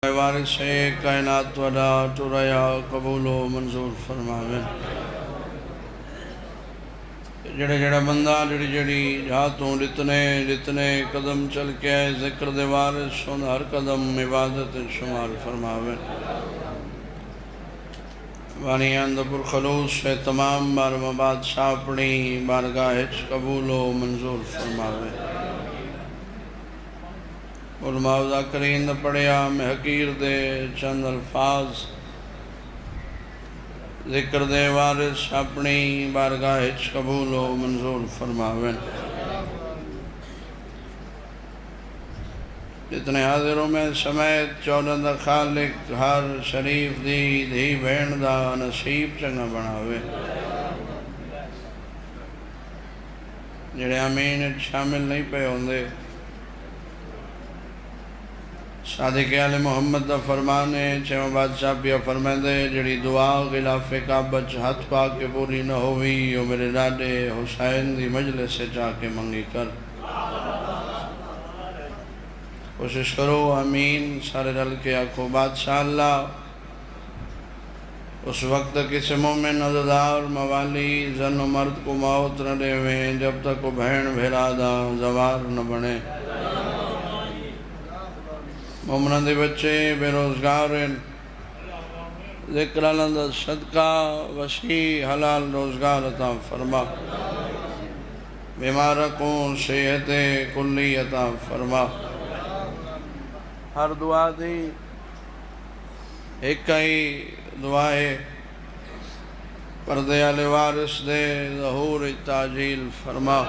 وارث کائنات والا ٹریا قبول و منظور فرماویں۔ جڑا بندہ جڑی جہاتوں لتنے قدم چل کے ذکر دے وارث سن ہر قدم عبادت شمار فرماویں۔ وانی اندپور خلوص سے تمام بار بادشاہ اپنی بارگاہ قبول و منظور فرماویں۔ علماء و ذاکرین دا پڑھیا میں حقیر دے چند الفاظ ذکر دے وارث اپنی بارگاہ قبول و منظور فرماویں۔ جتنے حاضروں میں سمیت چودہ دا خالق ہر شریف دی دھی بین دا نصیب چنگا بناویں۔ جڑے آمین شامل نہیں پہ ہوندے صادق آل محمد دا فرمانے چھو بادشاہ پیا فرمائے دے جڑی دعا غلاف کعبہ ہاتھ پا کے پوری نہ ہوئی وہ میرے ڈاڈے حسین دی مجلس سے جا کے منگی کر۔ کوشش کرو آمین سارے رل کے آنکھو بادشاہ اللہ اس وقت کسی مومن عزدار موالی زن و مرد کو موت نہ دے ہوئے جب تک وہ بہن بھیرادا زوار نہ بنے۔ مومنہ دے بچے بے روزگار ذکر اللہ صدقہ وسیع حلال روزگار عطا فرما۔ بیمارکوں صحت کلی عطا فرما۔ ہر دعا دی ایک ہی دعا ہے پردے آل وارث دے ظہور تاجیل فرما۔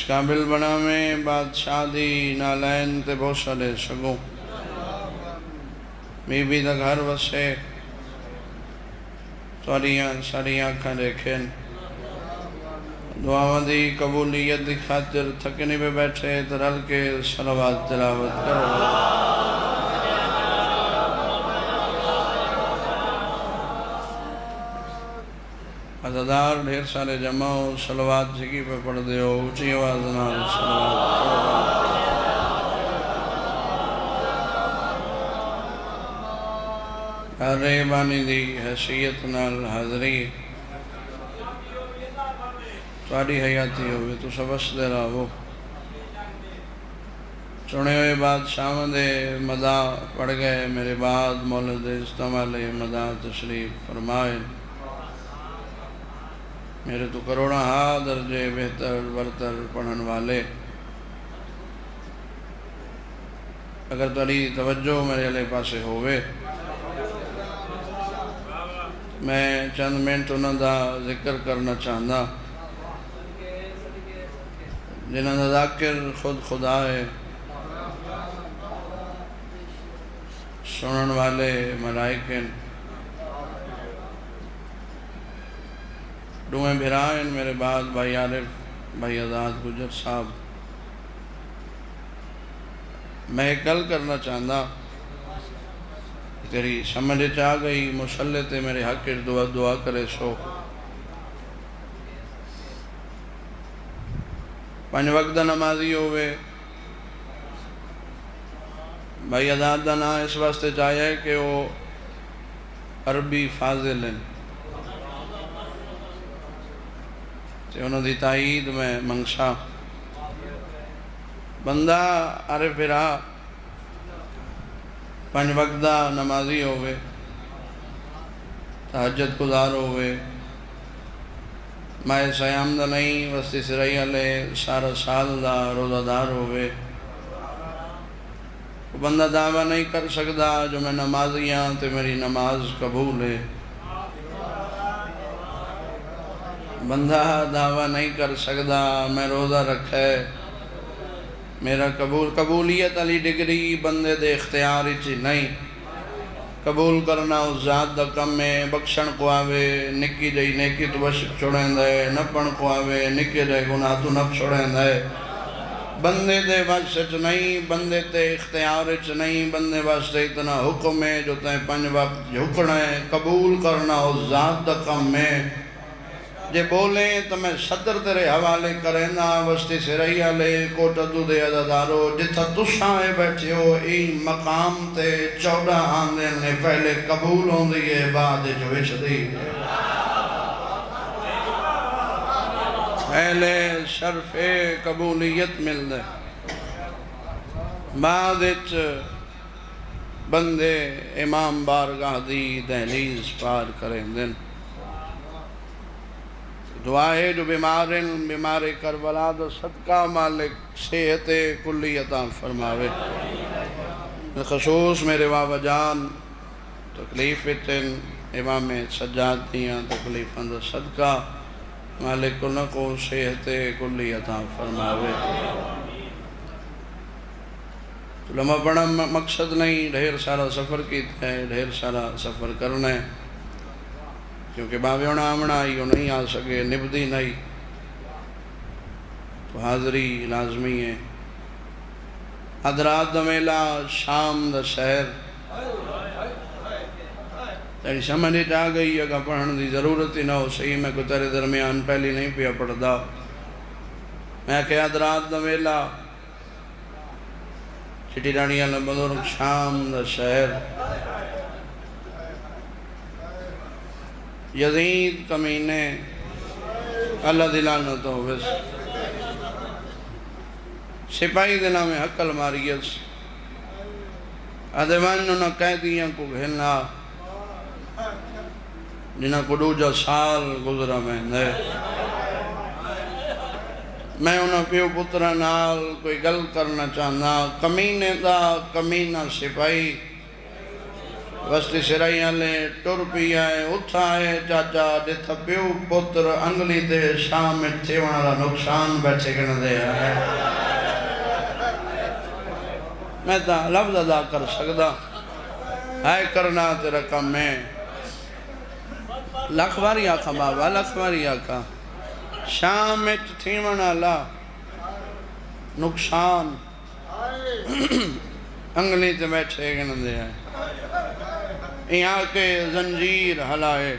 قابل بنا میں بادشاہ دی نالین تے بوسہ لے سگوں بی بی دا گھر وسے ساریاں آنکھاں دیکھیں دعا دی قبولیت دی خاطر تھکنے پہ بیٹھے ترل کے صلوات تلاوت کرو۔ عزادار ڈھیر سارے جمع ہو صلوات جگی پہ پڑھ دے ہو اونچی آواز نال صلوات ہر بانی دی حیثیت نال حاضری تاری حیاتی ہوئے تو سبس دے رہو چنے ہوئے بادشاہ دے مدہ پڑھ گئے میرے بعد مولد استعمال مدہ تشریف فرمائے۔ میرے تو کروڑا ہاں درجے بہتر برتر پڑھن والے اگر تاری توجہ میرے لئے پاسے ہوئے میں چند منٹ انہوں دا ذکر کرنا چاہتا جنہوں دا ذاکر خود خدا ہے سنن والے ملائکن دوئیں بھرائن میرے بعد بھائی عارف بھائی آزاد گجر صاحب میں کل کرنا چاہتا تیری سمجھے چاہ گئی مسلح تے میرے حق دعا کرے سو پانچ وقت نمازی ہوئے بھائی آزاد دا نا اس واسطے چاہیے کہ وہ عربی فاضل ہیں انہوں دی تائید میں منگشا بندہ عارف راہ پانچ وقت نمازی ہوئے تہجد گزار ہوئے مائے سیام دا نہیں وستی سرائی علیہ سارا سال دا روزہ دار ہوئے بندہ دعویٰ نہیں کر سکتا جو میں نمازیاں تے میری نماز قبول ہے بندہ دعویٰ نہیں کر سکتا میں روزہ رکھے میرا قبولیت علی ڈگری بندے دے اختیار چی نہیں قبول کرنا اس ذات دا کم میں بخشن کو آوے نکی جائی نیکی تو بشک چھوڑیں دے نپن کو آوے نکی جائی گناہ تو نپ چھوڑیں دے بندے دے واسط نہیں بندے تے اختیار چ نہیں بندے واسطے اتنا حکم ہے جو تیں پنج وقت جھکنا ہے قبول کرنا اس ذات دا کم میں جے بولیں تو میں 70 تیرے حوالے کرنا وستی سریا لے کوٹ دے عزادارو جتھا تسائے بیٹھے ہو ای مقام تے 14 آندے نے پہلے قبول ہوں دیئے بعد جوش دی پہلے شرف قبولیت مل دے بعد بندے امام بارگاہ دی دہلیز پار کریں دن دعا ہے جو بیمار کربلا دو صدقہ مالک صحت کلی عطا فرماوے خصوص میرے بابا جان تکلیف تن امام سجاد دیاں تکلیفاں دو صدقہ مالک انہوں کو صحت کلی عطا فرماوے لمحہ بڑا مقصد نہیں ڈھیر سارا سفر کیتا ہے ڈھیر سارا سفر کرنا ہے کیونکہ باوے ہونا آمنا آئی ہو نہیں آ سکے نبدی نہیں تو حاضری لازمی ہے حضرات دا میلہ شام دا شہر تیری سمجھ آ گئی اگا پڑھن دی ضرورت ہی نہ ہو صحیح میں کو تیرے درمیان پہلی نہیں پیا پڑھدا میں کہ حضرات دا میلہ چٹی رانی اللہ بزرگ شام دا شہر یزید کمینے اللہ دلانت ہو بس سپاہی دلہ میں حقل ماریس ادھوان انہوں قیدیاں کو گھلنا جنہاں کو 2 سال گزرا میں انہوں پیو پترہ نال کوئی گل کرنا چاہنا کمینے دا کمینہ سپاہی وستی سرائیاں لے ٹر پی آئے اٹھا آئے چاچا جتھا پیو پتر انگلی دے شام میں تھیونا دا نقصان بیٹھے گن دے آئے میں تا لفظ ادا کر سکدا آئے کرنا تیرا کم میں لکھواری آکھا بابا لکھواری آکھا شام میں تھیونا لا نقصان انگلی تے بیٹھے گن دے آئے یہاں کے زنجیر ہلائے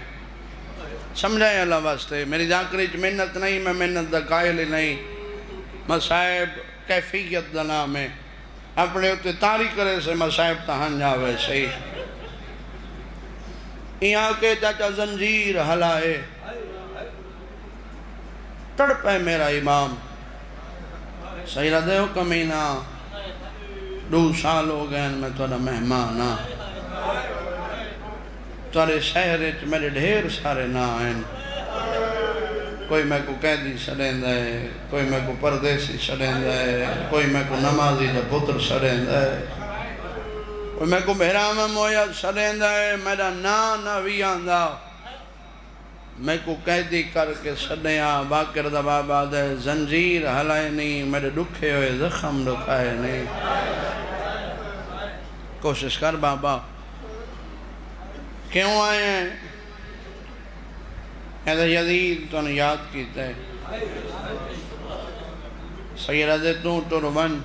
سمجھائے اللہ واسطے میری ذاکری محنت نہیں میں محنت دا قائل نہیں مصائب کیفیت دا نام ہے اپنے اتے تاری کرے سے مصائب تہن جاوے صحیح یہاں کے چاچا زنجیر ہلائے تڑپے میرا امام صحیح ردے ہو کمینہ 2 سال ہو گئے میں تھوڑا مہمانا تارے شہر میرے ڈھیر سارے نا آئین کوئی میں کو قیدی سڑین دے کوئی میں کو پردیسی سڑین دے کوئی میں کو نمازی دا پتر سڑین دے کوئی میں کو بہرام مویا سڑین دے میرا نا وی آندہ میں کو قیدی کر کے سڑیاں باکر دا بابا دے زنجیر ہلائے نہیں میرے دکھے ہوئے زخم رکھائے نہیں کوشش کر بابا کیوں آئے ہیں حضرت یزید تو نے یاد کیتا ہے سیرہ تو ٹربن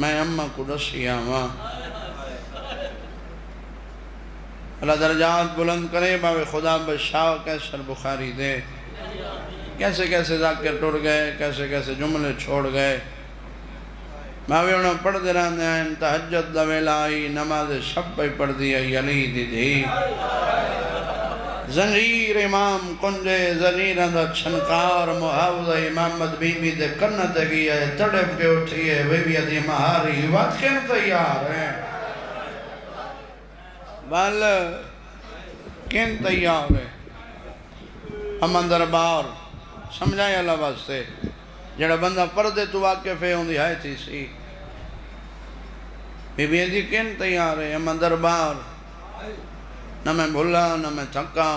میں اممہ کو رسی آواں اللہ درجات بلند کرے باوے خدا بشاہ کیسر بخاری دے کیسے کیسے ذاکر ٹر گئے کیسے کیسے جملے چھوڑ گئے باوے انہوں پڑھ دے رہنے ہیں تحجد دا ویلائی نماز شب پہ پڑھ دیا یلی دی دی زنجیر امام کنجے زنیر اندہ چھنکار محاوضہ امامت بی بی دے کنت گیا ہے تڑپ کے اٹھی ہے بی بی دی مہاری وقت کن تیار ہیں بل کن تیار ہے ہم اندر بار سمجھائے اللہ واسطے جڑا بندہ پردے تو واقف ہے ہوندی ہے تھی سی بی بی جی کن تیار ہے ہم اندر بار نہ میں بھولا نہ میں تھکا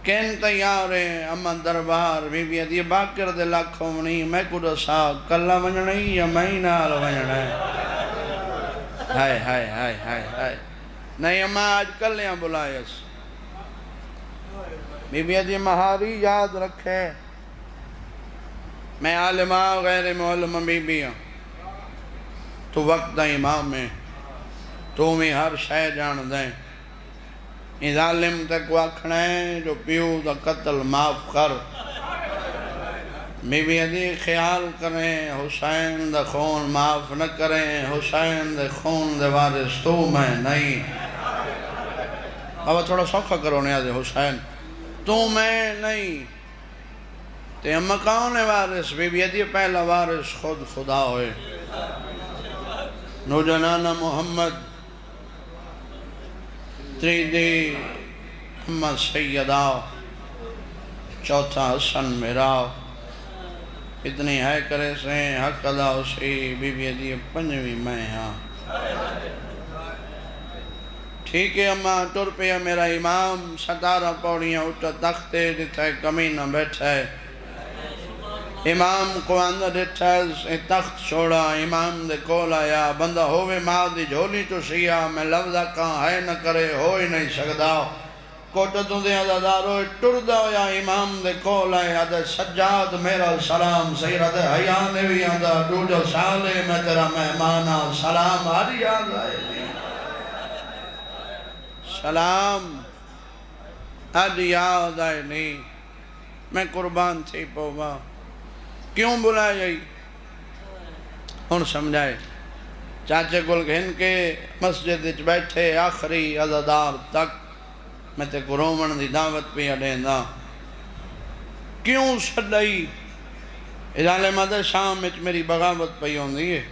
کن تیار ہے ہم اندر بار بی بی جی باکر دے لاکھوں نہیں میں کو رسا کلا ونجنا ہی یا میں نال ونجنا ہے ہائے ہائے ہائے ہائے ہائے نہیں ہم آج کلیاں بلائیس بی بی جی مہاری یاد رکھے میں عالمہ غیر معلوم بی بی ہوں تو وقت دا امام ہے تو میں ہر شے جان دیں ظالم تک آکھنا ہے جو پیو دا قتل معاف کر بی بی دی خیال کریں حسین دا خون معاف نہ کریں حسین دے خون دے وارث تو میں نہیں بابا تھوڑا سوکھا کرو نیاز حسین تو میں نہیں تے اما کون وارث بی بی دی پہلا وارث خود خدا ہوئے نوجنانہ محمد تریدی محمد سیدہ چوتھا حسن میرا اتنی ہے کرے سے حق ادا اسی بی بی دی پنجویں میں ہاں ٹھیک ہے اما ٹر پیا میرا امام 17 پوڑیاں اٹھا تختے جتھے کمینہ بیٹھا ہے امام کو اندر دیتا ہے تخت چھوڑا امام دے کول آیا بندہ ہووے ماں دی جھولی تو سیا میں لفظہ کہاں ہے نہ کرے ہو ہی نہیں سکدا کوٹتوں دے عزادارو ٹردہ ہویا امام دے کول آیا دے سجاد میرا سلام سیرت حیانے بھی آندہ ڈوڈو سالے میں تیرا مہمانہ سلام آدھی آندہ ہے سلام آدھی آندہ ہے نہیں میں قربان تھی پوما کیوں بلا جائی ہن سمجھائے چاچے گل گھن کے مسجد اچ بیٹھے آخری عزادار تک میں تے کو رومن دی دعوت پہ اڈین دا کیوں سڈائی ادالے مدر شام اچ میری بغاوت پہ ہوندی ہے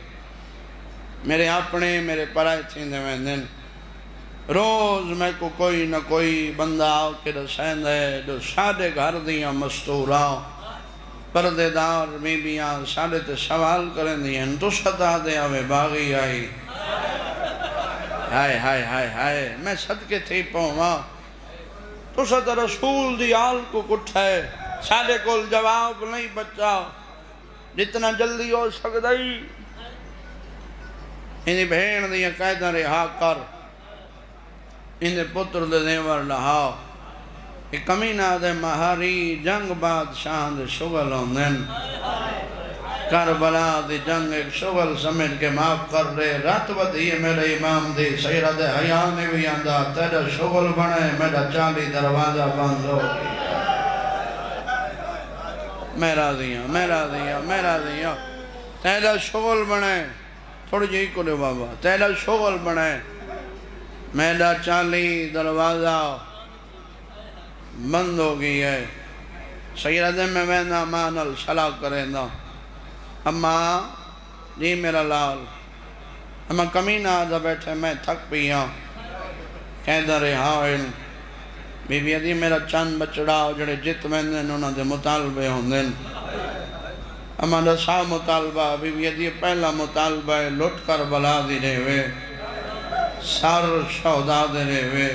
میرے اپنے میرے پرائے تھیندے میں دن روز میں کو کوئی نہ کوئی بندہ آؤ کے رسین دے جو سادے گھر دیاں مستورا پردے دار بیبیاں سادے تے سوال کریں دیاں تو ستا دے آوے باغی آئی ہائے ہائے ہائے ہائے میں صدقے تھی پہنوا تو ستا رسول دی آل کو کٹھائے سادے کول جواب نہیں بچا جتنا جلدی ہو سکدائی انہیں بھین دیاں قائدہ رہا کر انہیں پتر دے دیور لہاؤ ایک کمینہ دے مہاری جنگ بادشاہ دے شغل ہوندن کربلا دی جنگ ایک شغل سمجھ کے معاف کر رہے رات ودیئے میرے امام دی سیرت حیانے بھی آندہ تیرا شغل بنے میرا 40 دروازہ بند ہو میرا دیا تیرا شغل بنے تھوڑی جی کو لے بابا تیرا شغل بنے میرا 40 دروازہ بند ہو گئی ہے سیرت میں وینا مانل صلاح کریں دا اماں جی میرا لال اماں کمینہ آدھا بیٹھے میں تھک پیا کہندہ رہا بی بی دی میرا چند بچڑا جڑے جت ویندن انہاں دے مطالبے ہوندن اماں دا سا مطالبہ بی بی دی پہلا مطالبہ ہے لٹ کر بلا دی رہے ہوئے سار شہدہ دے رہے ہوئے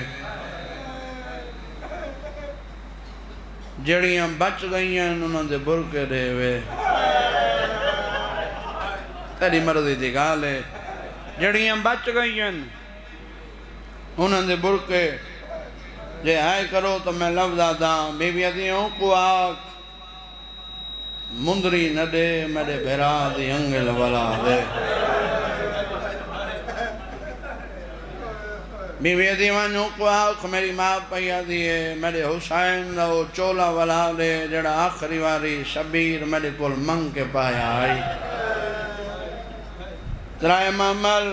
جڑیاں بچ گئی ہیں انہوں نے برکے رہے ہوئے تیری مرضی دی گال ہے جڑیاں بچ گئی ہیں انہوں نے برکے جے آئے کرو تو میں لفظ آدھا بی بی دیوں کو آکھ مندری نہ دے میرے بھیرا دی انگل والا دے بی بی دیوانوں کو آکھ میری ماں پہیا دیئے میرے حسین دو چولا والا دے جڑا آخری واری شبیر میرے کل منگ کے پایا آئی ترائے معمل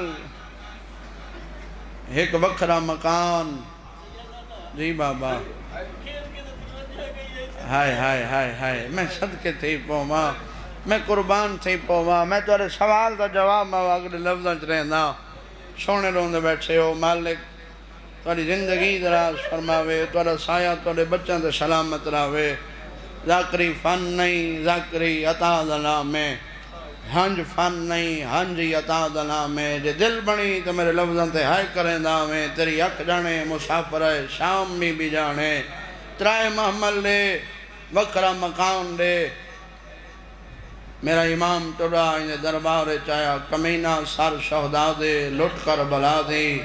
ایک وکھرا مکان جی بابا ہائے ہائے ہائے ہائے میں صدقے تھی پوما میں قربان تھی پوما میں تورے سوال دا جواب میں اگلے لفظاں چ رہنا سونے روندے بیٹھے ہو مالک تاری زندگی دراز فرماوے تورا سایہ تورے بچوں دے سلامت راوے ذاکری فن نہیں ذاکری عطا دلا میں ہنج فن نہیں ہنج عطا دلا میں جے دل بنی تو میرے لفظاں تے ہائے کریں دا میں تیری اک جانے مسافر ہے شام بھی جانے ترائے محمل لے وکھرا مکان لے میرا امام ٹوڑا انہیں دربار چاہیا کمینہ سر شہدہ دے لٹ کر بلا دی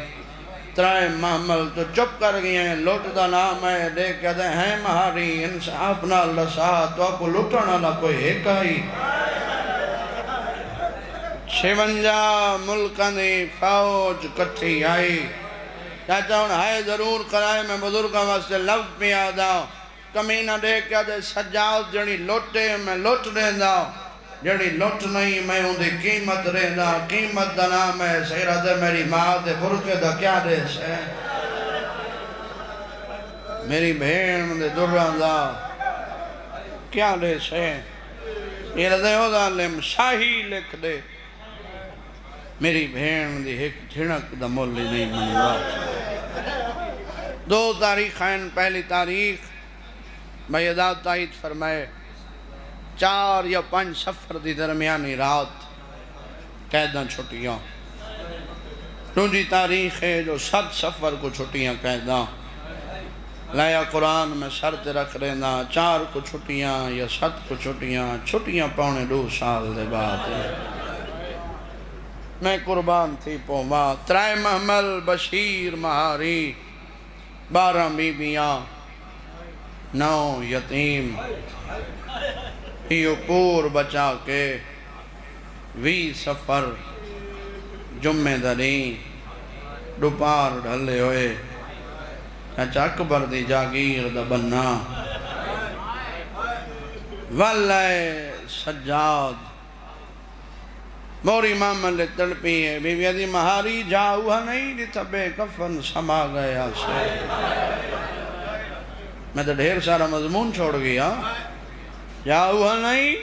ترائے محمل تو چپ کر گئی ہیں لٹ دا نام ہے دیکھ کہتے ہیں مہاری انصاف نہ لسا تو آپ کو لٹنا نہ کوئی ایک آئی 56 ملکانی فوج کٹھی آئی چاچا ہوں ہائے ضرور کرائے میں بزرگاں واسطے لفظ پہ آدھا کمینہ دیکھ کیا دے سجاد جڑی لوٹے میں لوٹ رہندا جڑی لوٹ نہیں میں ہوں دے قیمت رہندا قیمت دا نام ہے سیرہ دے میری ماں دے برکے دا کیا دیش ہے میری بھین دے دران دا کیا دیش ہے یہ رضے ہو دا لم شاہی لکھ دے میری بھین دی ایک جھنک دا مولی نہیں منگا دو تاریخین پہلی تاریخ بھائیداد تائید فرمائے 4 یا 5 سفر دی درمیانی رات قیداں چھٹیاں دوسری تاریخ ہے جو 7 سفر کو چھٹیاں قیداں لایا قرآن میں شرط رکھ رہنا 4 کو چھٹیاں یا 7 کو چھٹیاں پاؤنے 2 سال دے بعد میں قربان تھی پوما 3 محمل بشیر مہاری 12 بیبیاں 9 یتیم ہیو پور بچا کے 20 سفر جمعہ دری دوپار ڈھلے ہوئے چاچا اکبر دی جاگیر دا بننا واللہ سجاد موری مامل تڑپی ہے بیوی دی مہاری جاؤہا نہیں دیتا بے کفن سما گیا سے میں تو ڈھیر سارا مضمون چھوڑ گیا جاؤہا نہیں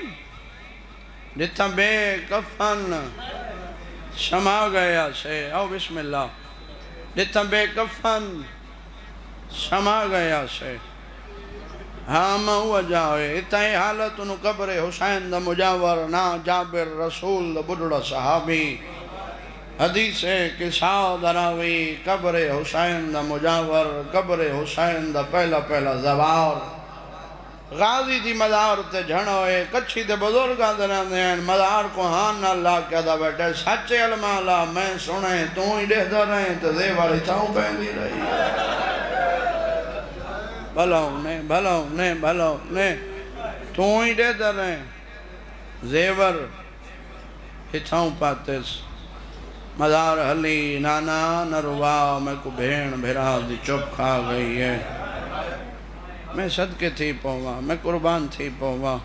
دیتا بے کفن سما گیا سے آؤ بسم اللہ دیتا بے کفن سما گیا سے ہاں میں ہوا جاوے اتائی حالت انہوں قبر حسین دا مجاور نا جابر رسول دا بڑھڑا صحابی حدیث ہے کہ ساؤ دراوی قبر حسین دا مجاور قبر حسین دا پہلا زوار غازی دی مدار تے جھنوئے کچھی دے بزرگاں دران دین مدار کو ہاں نہ اللہ کیا دا بیٹھے سچے علماء میں سنے تو ہی دے در رہے تے زیواری تاؤں پہنی رہی بھلاؤں نے تو ہی دے در رہے زیور ہتھاؤں پاتس مدار حلی نانا نروا میں کو بھین بھیرا دی چپ کھا گئی ہے میں صدقے تھی پوما میں قربان تھی پوما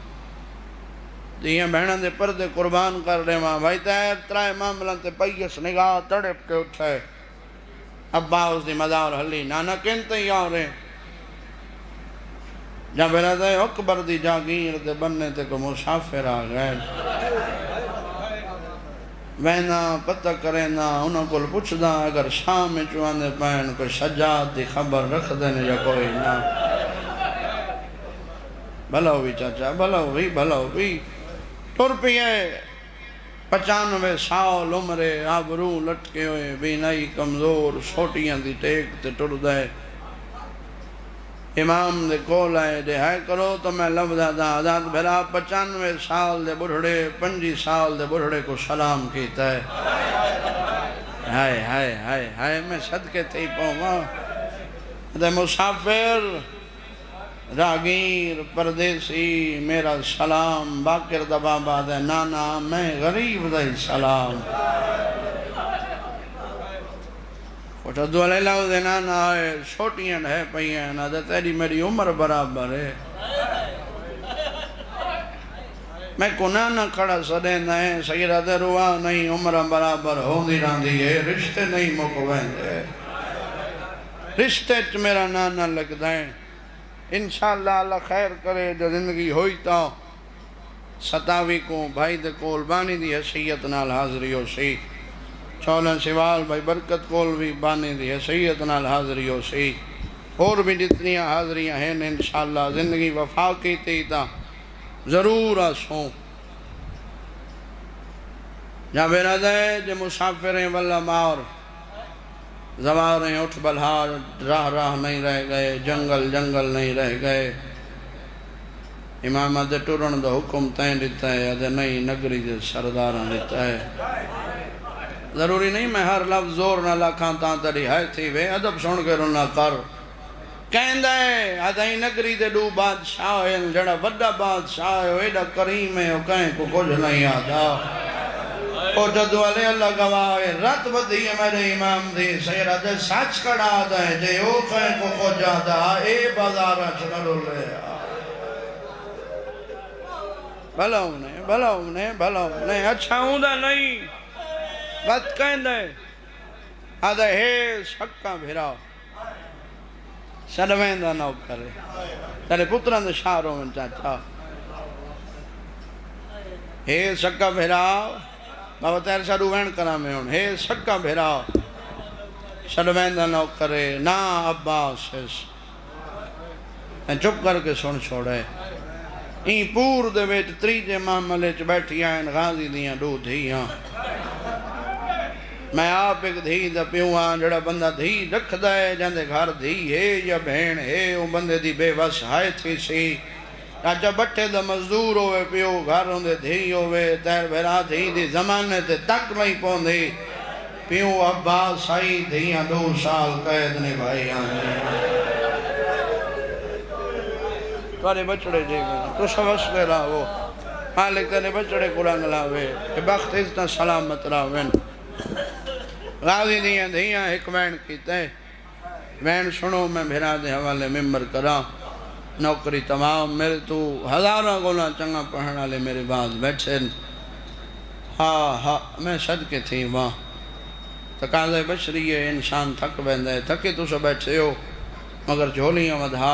دیئے بہنوں دے پردے قربان کر رہے ماں بھائی تیر 3 معاملہ تے پیس نگاہ تڑپ کے اٹھائے ابا اس دی مدار حلی نانا کہنتے ہی آ رہے جب رضے اکبر دی جاگیر دے بننے تے کو مسافر آ گئے وینا پتہ کرے نا انہوں کو پوچھ دا اگر شام میں چوانے پہن کوئی سجاد دی خبر رکھ دینے یا کوئی نا بھلا ہوئی چاچا بھلا ہوئی ٹر پیئے 95 سال عمرے آبرو لٹکے ہوئے بینائی کمزور چھوٹیاں دی ٹیک تے ٹر دے امام دے کول آئے دے ہائے کرو تو میں لفظہ دا آزاد بھرا 95 سال دے بڑھڑے 25 سال دے بڑھڑے کو سلام کیتا ہے ہائے میں صدقے تھی پہما دے مسافر راگیر پردیسی میرا سلام باکر دا بابا دے نانا میں غریب دے سلام اٹھا دو علیہ اللہ دے نانا ہے چھوٹیاں ہے پہیاں نا دے تیری میری عمر برابر ہے میں کنانا کھڑا سدین ہے سیرہ دے روا نہیں عمر برابر ہوں دی راندی ہے رشتے نہیں مکوین دے رشتے چ میرا نانا لگ دائیں انشاءاللہ اللہ خیر کرے جو زندگی ہوئی تا 27 کو بھائی دے کول بانی دی حیثیت نال حاضری ہو سی 14 سوال بھائی برکت کول بھی بانی دی حیثیت نال حاضری ہو سی اور بھی جتنیاں حاضریاں ہیں انشاءاللہ زندگی وفا کی تھی تا ضرور آسوں جہاں بیرا دے جو مسافر ہیں واللہ مار زوار ہیں اٹھ بلہار راہ نہیں رہ گئے جنگل نہیں رہ گئے امام دے ٹرن دا حکم تین دیتا ہے ادھے نہیں نگری دے سرداران دیتا ہے ضروری نہیں میں ہر لفظ زور نہ لکھاں تاں تری ہے تھی وے ادب سن کے رنہ کر کہندہ ہے ادھائی نگری دے 2 بادشاہ ہیں جڑا وڈا بادشاہ ہے ایڈا کریم ہے وہ کہیں کو کچھ نہیں آتا او جدو علی اللہ گواہ رت بدھی ہے میرے امام دی سیرت سچ کڑا دے جے او کہیں کو کو جادا اے بازارہ چنرو لے بھلا انہیں اچھا ہوں دا نہیں بات کہیں دے آدھے ہے شکا بھیرا شروین دا نو کرے تیرے پتران دا شاروں میں چاچا ہے شکا بھیرا بابا تیر شروین کرا میں ہوں ہے شکا بھیرا شروین دا نو کرے نا عباس چپ کر کے سن چھوڑے این پور دے ویچ تریجے معاملے چ بیٹھی آئین غازی دیاں دو دھیاں میں آپ ایک دھی دا پیوں آن جڑا بندہ دھی رکھ دائے جاندے گھر دھی ہے یا بہن ہے وہ بندے دی بے وس ہائے تھی سی راجہ بٹھے دا مزدور ہوئے پیوں گھر ہوندے دھی ہوئے تیر بھیرا دھی دی زمانے تے تک نہیں پوندی پیوں عباس آئی دھیاں 2 سال قید نے بھائی آنے تارے بچڑے جے گئے تو شوش دے رہا وہ مالک تارے بچڑے قرآن لاوے کہ بخت اتنا سلامت راوین غازی دیاں ایک وین کیتے وین سنو میں بھیرا دے حوالے ممبر کرا نوکری تمام میرے تو ہزارہ گونا چنگا پڑھنا لے میرے بعد بیٹھے ہاں میں صدقے تھی وہاں تقاضے بشری ہے انسان تھک بندے تھکے تو سو بیٹھے ہو مگر جھولیاں ودھا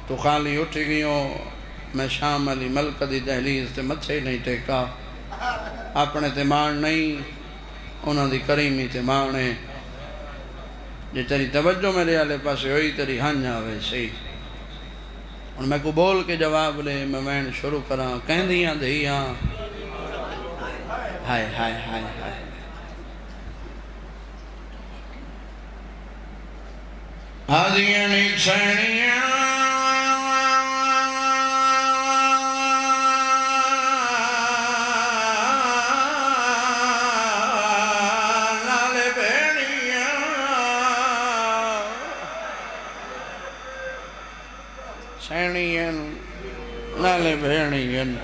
تو خالی اٹھ گئیوں میں شام علی ملک دی دہلیز تے متھے نہیں ٹیکا اپنے تے مان نہیں انہاں دی کریمی تے مانے جی تیری توجہ میرے آلے پاسے ہوئی تیری ہنجا ہوئے سی اور میں کو بول کے جواب لے میں وین شروع کرا کہیں دیاں دھیاں ہائے ہائے ہائے ہائے آدھیاں نیک سینیاں نالے بھیڑین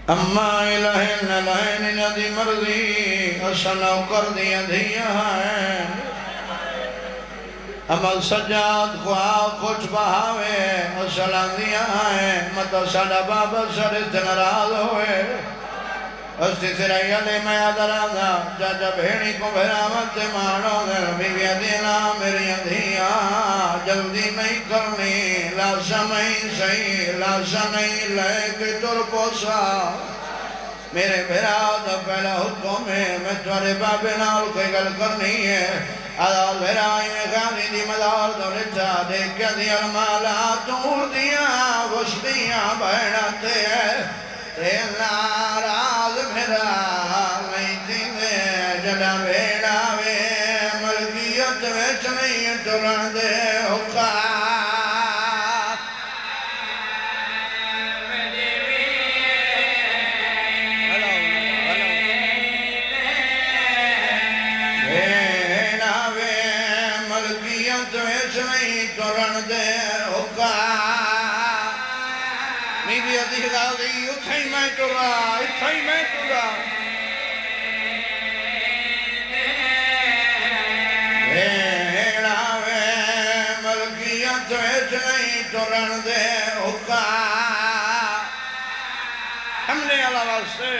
اما الہین الہین ندی مرضی اسنو کر دیا دھیا ہے اما سجاد خواہ کچھ بہاوے اسلام دیا ہے مطا ساڑا بابا سرد نراز ہوئے استی سرائی علی میں آدھرانا جاجا بھیڑی کو بھیرامت مانو در بیویا دینا میری اندھیا جلدی نہیں کرنی لاشا نہیں صحیح لاشا نہیں لے کے تر پوسا میرے بھیراد پہلا حکم ہے میں تمہارے بابے نال کوئی گل کرنی ہے آدھا بھیرائی میں خانی دی مدار دولتا دیکھ کے دیا مالا تور دیا وشدیاں بہناتے ہیں ناراض بھیرا نہیں دینے جڑا بھیڑا وے ملکیت ویچ نہیں ٹران دے حقا بھیڑا وے ملکیت ویچ نہیں ٹران دے حقا میری ادھی غازی اتھائی میں ٹرا اتھائی میں ٹرا بھیڑا وے ملکیت ویچ نہیں ٹرن دے حقا ہم نے علاوہ سے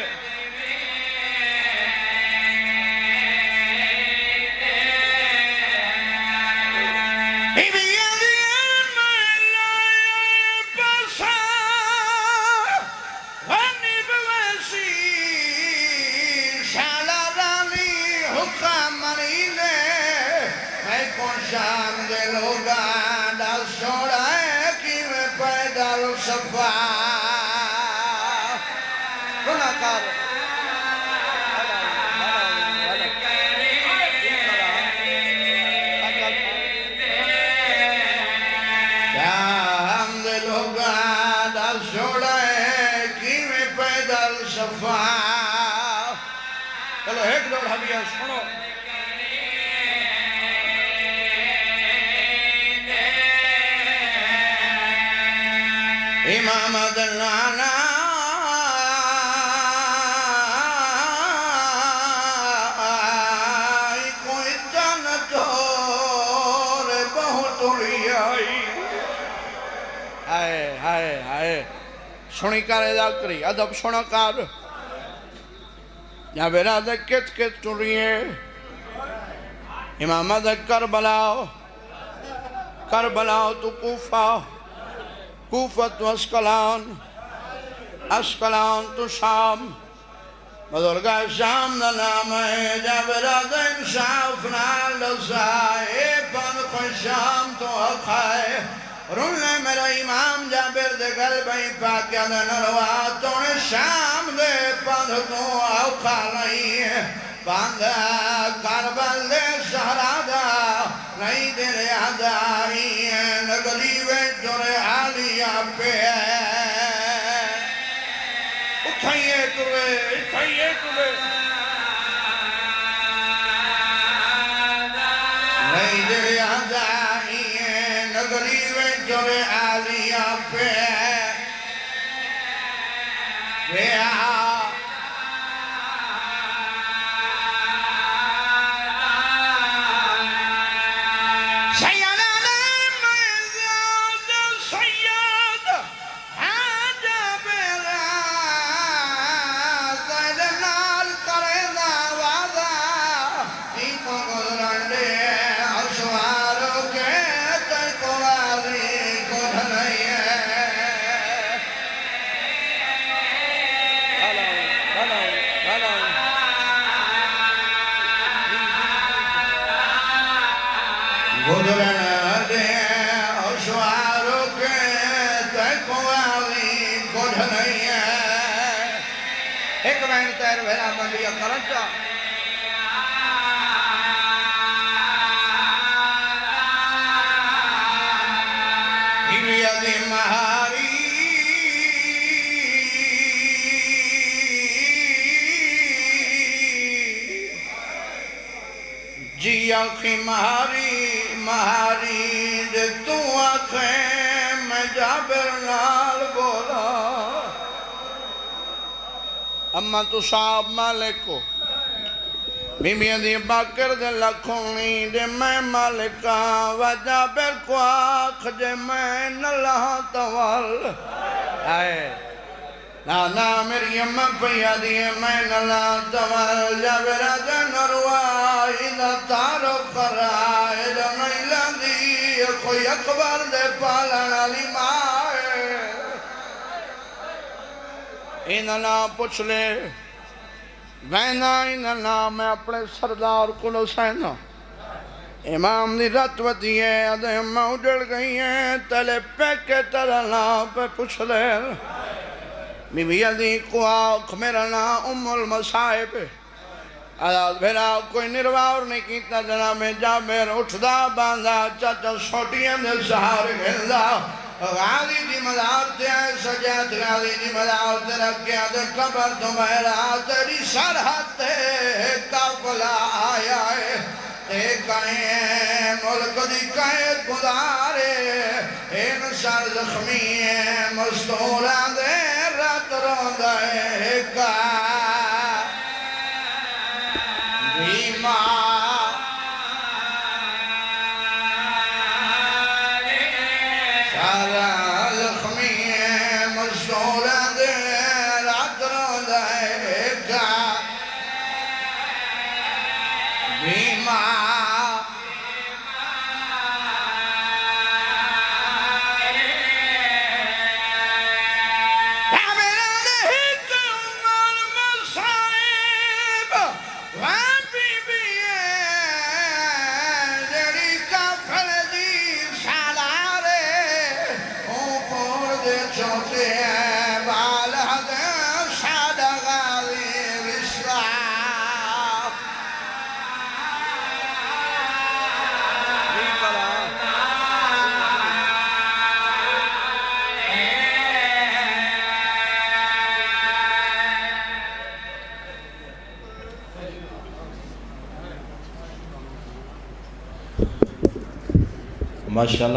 شام دے لوگا دا سوڑا ہے کی میں پیدل صفا گناہگار شام دے لوگا دا سوڑا ہے کی میں پیدل صفا چلو ایک دوڑ ہمیں سنو امام دلانا ہائے ہائے سنی کر ذاکری ادب سنا کر یا بیرا دے کت کت ٹریے امام دے کربلا تو کوفہ کوفہ تو اسکلان تو شام بزرگا شام دا نام ہے جابرہ دا انشاف نال لسائے پن خوشام تو اکھائے رولے میرا امام جابر دے قلبیں پاکیا دے نرواتوں شام دے پن تو اکھا نہیں باندھا کربل دے شہرادہ نہیں دل یادائی نگلی ویجر عالیہ پہ اٹھائیے تُوے نہیں دل یادائی نگلی ویجر عالیہ پہ ایک بہن تیر بھیرا بندیا کرنچا دی مہاری جی آنکھی مہاری دے تو آنکھیں میں جابر نال بولا اما تو صاحب مالک کو بیمیاں دی باکر دے لکھونی دے میں مالکا وجہ بیر کو آکھ دے میں نلہ توال آئے نانا میری امہ پیا دیئے میں نلہ توال جابرہ دے نروائی دا تعرف کرائے دا نیلہ دی کوئی اکبر دے پالنا لی مائے انہاں پوچھ لے وینا انہاں میں اپنے سردار کو سینا امام دی رتوتی ہے ادھے میں اجڑ گئی ہیں تلے پیکے ترنا پہ پوچھ لے بی بی دی کو آنکھ میرا نا المصائب آدھاد بھیرا کوئی نرواور نہیں کیتا جناب جابر اٹھدا باندھا چاچا سوٹیاں دے سہارے گھلدا غالی دی مدار تے آئے سجاد غالی دی مدار تے رکھیا تے قبر تو بہرا تیری سرحد تے قافلہ آیا ہے تے کہیں ملک دی قید گزارے ان سر زخمی مستوران دے رات روندہ کا بیمار ماشاءاللہ